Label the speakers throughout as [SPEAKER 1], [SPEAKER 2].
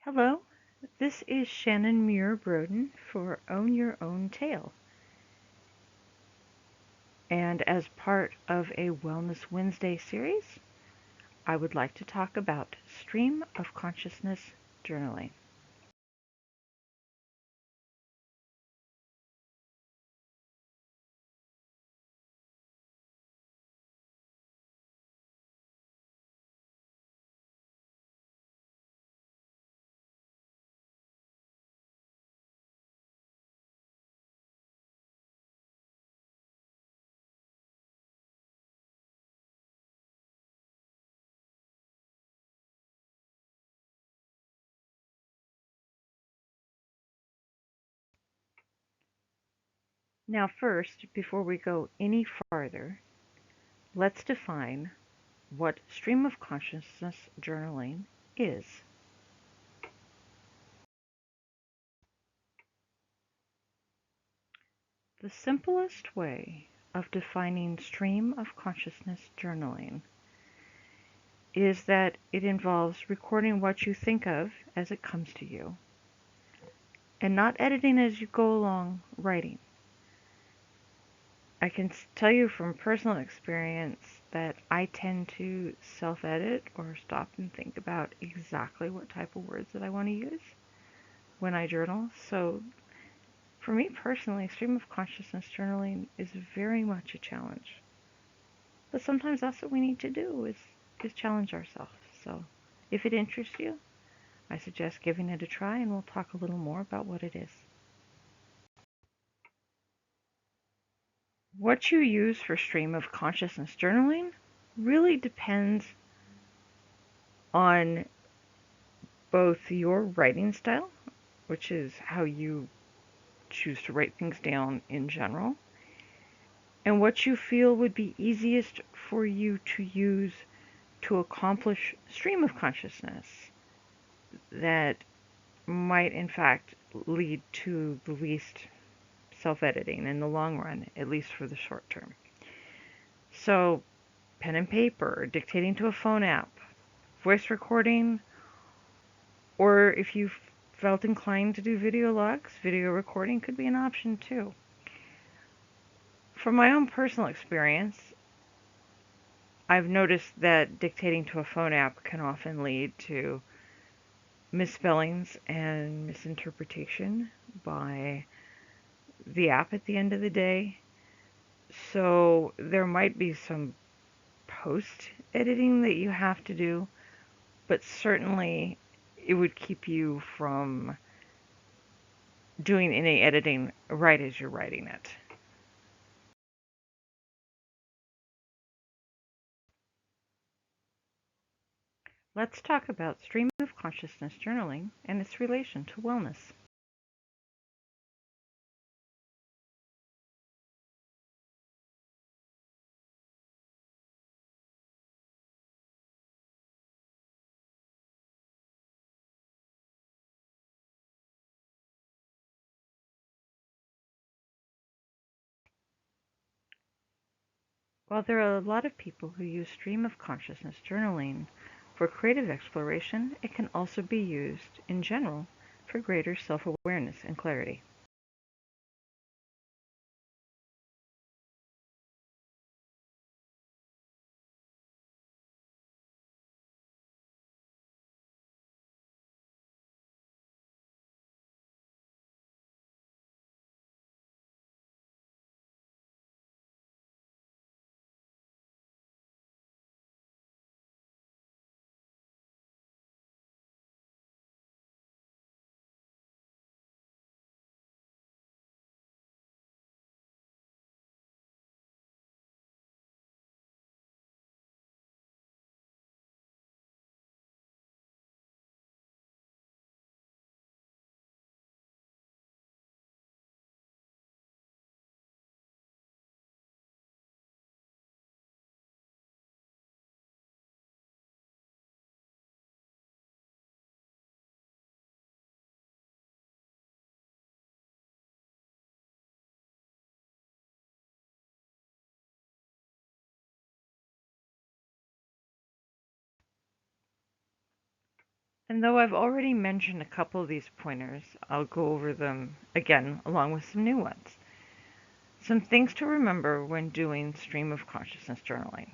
[SPEAKER 1] Hello, this is Shannon Muir Broden for Own Your Own Tale. And as part of a Wellness Wednesday series, I would like to talk about stream of consciousness journaling. Now, first, before we go any farther, let's define what stream of consciousness journaling is. The simplest way of defining stream of consciousness journaling is that it involves recording what you think of as it comes to you and not editing as you go along writing. I can tell you from personal experience that I tend to self-edit or stop and think about exactly what type of words that I want to use when I journal. So for me personally, stream of consciousness journaling is very much a challenge. But sometimes that's what we need to do is challenge ourselves. So if it interests you, I suggest giving it a try, and we'll talk a little more about what it is. What you use for stream of consciousness journaling really depends on both your writing style, which is how you choose to write things down in general, and what you feel would be easiest for you to use to accomplish stream of consciousness that might in fact lead to the least self-editing in the long run, at least for the short term. So pen and paper, dictating to a phone app, voice recording, or if you felt inclined to do video logs, video recording could be an option too. From my own personal experience, I've noticed that dictating to a phone app can often lead to misspellings and misinterpretation by the app at the end of the day. So there might be some post editing that you have to do, but certainly it would keep you from doing any editing right as you're writing it. Let's talk about stream of consciousness journaling and its relation to wellness. While there are a lot of people who use stream of consciousness journaling for creative exploration, it can also be used in general for greater self-awareness and clarity. And though I've already mentioned a couple of these pointers, I'll go over them again along with some new ones. Some things to remember when doing stream of consciousness journaling.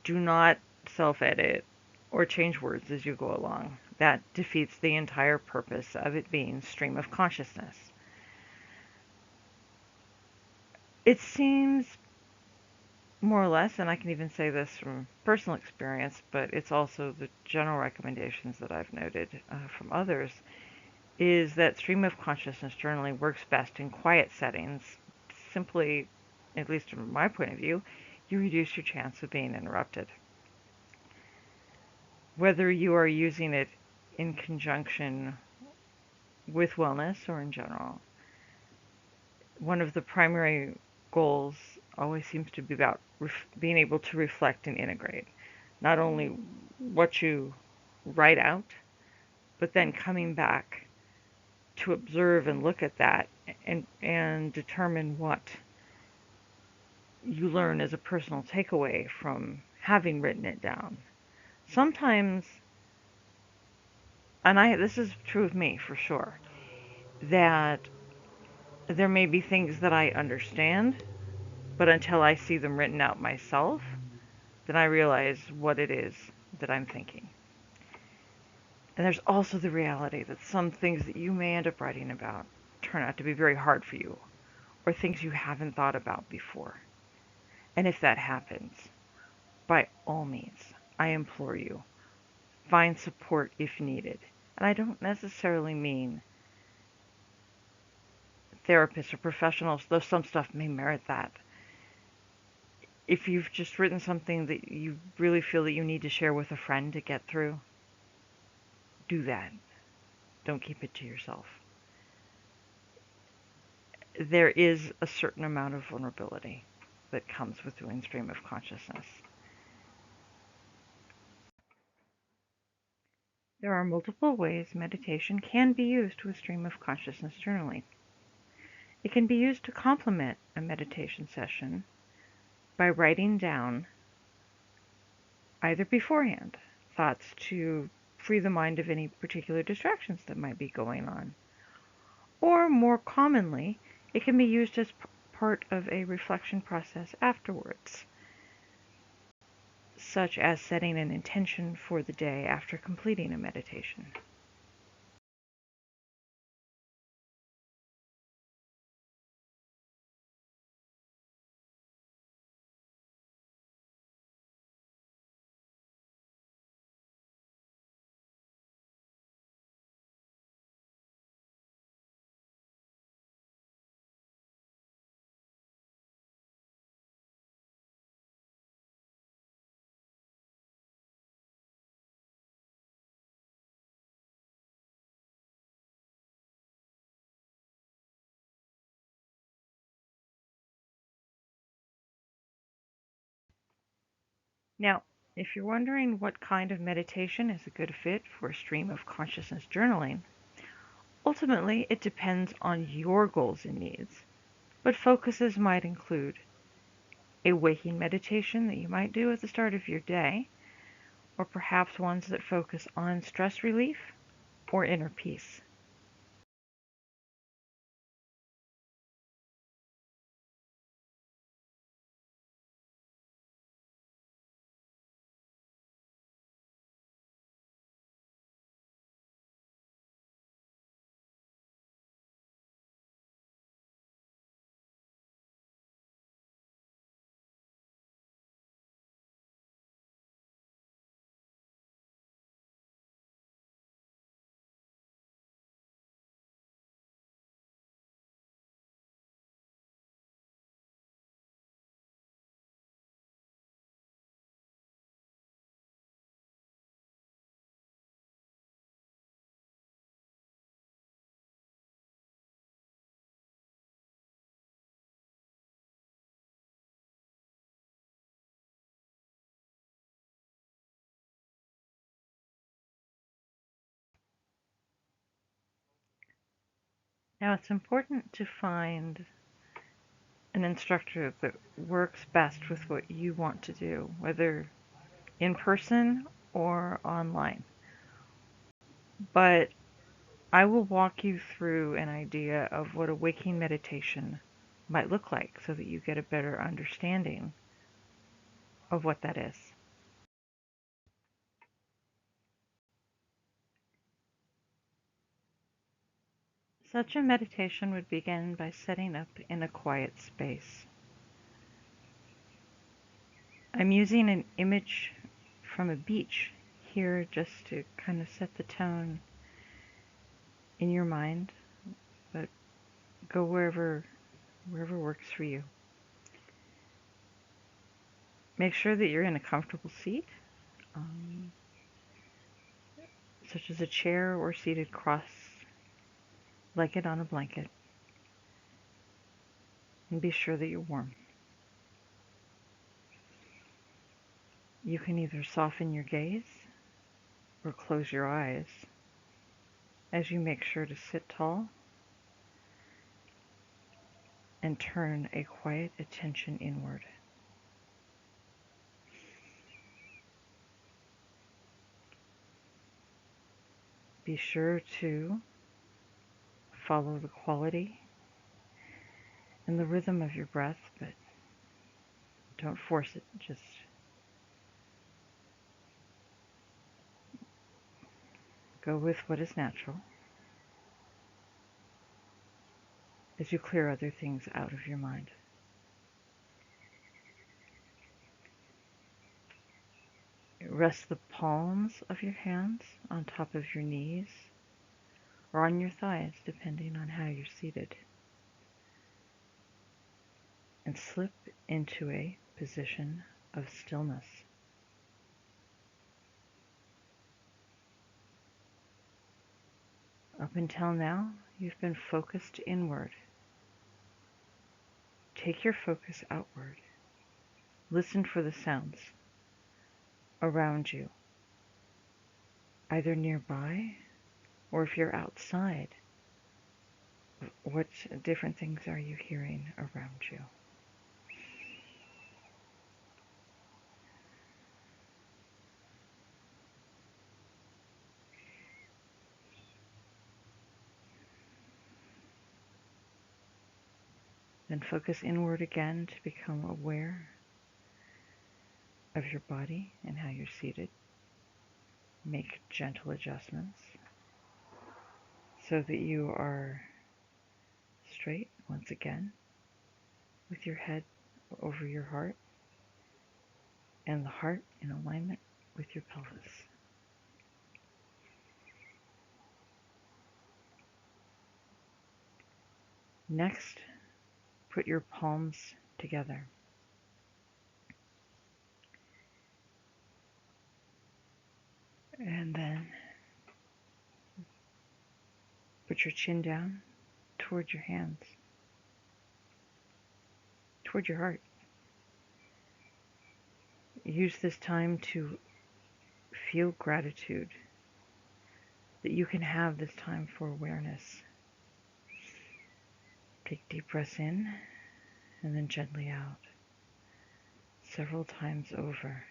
[SPEAKER 1] Do not self-edit or change words as you go along. That defeats the entire purpose of it being stream of consciousness. It seems more or less, and I can even say this from personal experience, but it's also the general recommendations that I've noted from others, is that stream of consciousness journaling works best in quiet settings. Simply, at least from my point of view, you reduce your chance of being interrupted. Whether you are using it in conjunction with wellness or in general, one of the primary goals always seems to be about being able to reflect and integrate not only what you write out, but then coming back to observe and look at that and determine what you learn as a personal takeaway from having written it down. Sometimes, and this is true of me for sure, that there may be things that I understand, but until I see them written out myself, then I realize what it is that I'm thinking. And there's also the reality that some things that you may end up writing about turn out to be very hard for you, or things you haven't thought about before. And if that happens, by all means, I implore you, find support if needed. And I don't necessarily mean therapists or professionals, though some stuff may merit that. If you've just written something that you really feel that you need to share with a friend to get through, do that. Don't keep it to yourself. There is a certain amount of vulnerability that comes with doing stream of consciousness. There are multiple ways meditation can be used with stream of consciousness journaling. It can be used to complement a meditation session by writing down, either beforehand, thoughts to free the mind of any particular distractions that might be going on. Or more commonly, it can be used as part of a reflection process afterwards, such as setting an intention for the day after completing a meditation. Now, if you're wondering what kind of meditation is a good fit for stream of consciousness journaling, ultimately it depends on your goals and needs, but focuses might include a waking meditation that you might do at the start of your day, or perhaps ones that focus on stress relief or inner peace. Now, it's important to find an instructor that works best with what you want to do, whether in person or online. But I will walk you through an idea of what a waking meditation might look like so that you get a better understanding of what that is. Such a meditation would begin by setting up in a quiet space. I'm using an image from a beach here just to kind of set the tone in your mind, but go wherever works for you. Make sure that you're in a comfortable seat, um, such as a chair or seated cross-legged on a blanket, and be sure that you're warm. You can either soften your gaze or close your eyes as you make sure to sit tall and turn a quiet attention inward. Be sure to follow the quality and the rhythm of your breath, but don't force it. Just go with what is natural as you clear other things out of your mind. Rest the palms of your hands on top of your knees or on your thighs, depending on how you're seated. And slip into a position of stillness. Up until now, you've been focused inward. Take your focus outward. Listen for the sounds around you, either nearby or if you're outside. What different things are you hearing around you? Then focus inward again to become aware of your body and how you're seated. Make gentle adjustments so that you are straight once again with your head over your heart and the heart in alignment with your pelvis. Next, put your palms together. And then put your chin down toward your hands, toward your heart. Use this time to feel gratitude that you can have this time for awareness. Take deep breaths in and then gently out, several times over,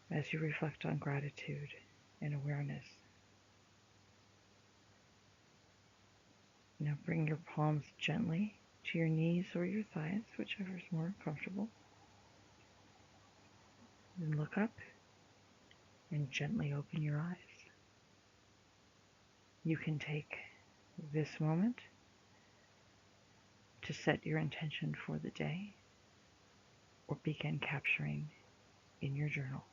[SPEAKER 1] as you reflect on gratitude and awareness. Now bring your palms gently to your knees or your thighs, whichever is more comfortable. Then look up and gently open your eyes. You can take this moment to set your intention for the day or begin capturing in your journal.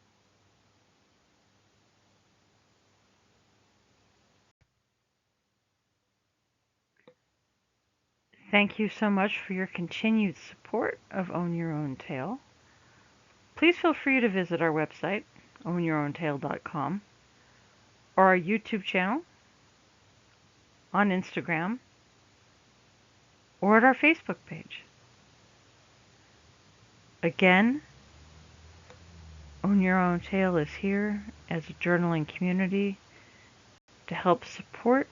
[SPEAKER 1] Thank you so much for your continued support of Own Your Own Tale. Please feel free to visit our website, ownyourowntail.com, or our YouTube channel, on Instagram, or at our Facebook page. Again, Own Your Own Tale is here as a journaling community to help support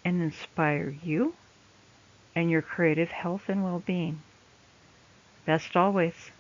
[SPEAKER 1] and inspire you and your creative health and well-being. Best always.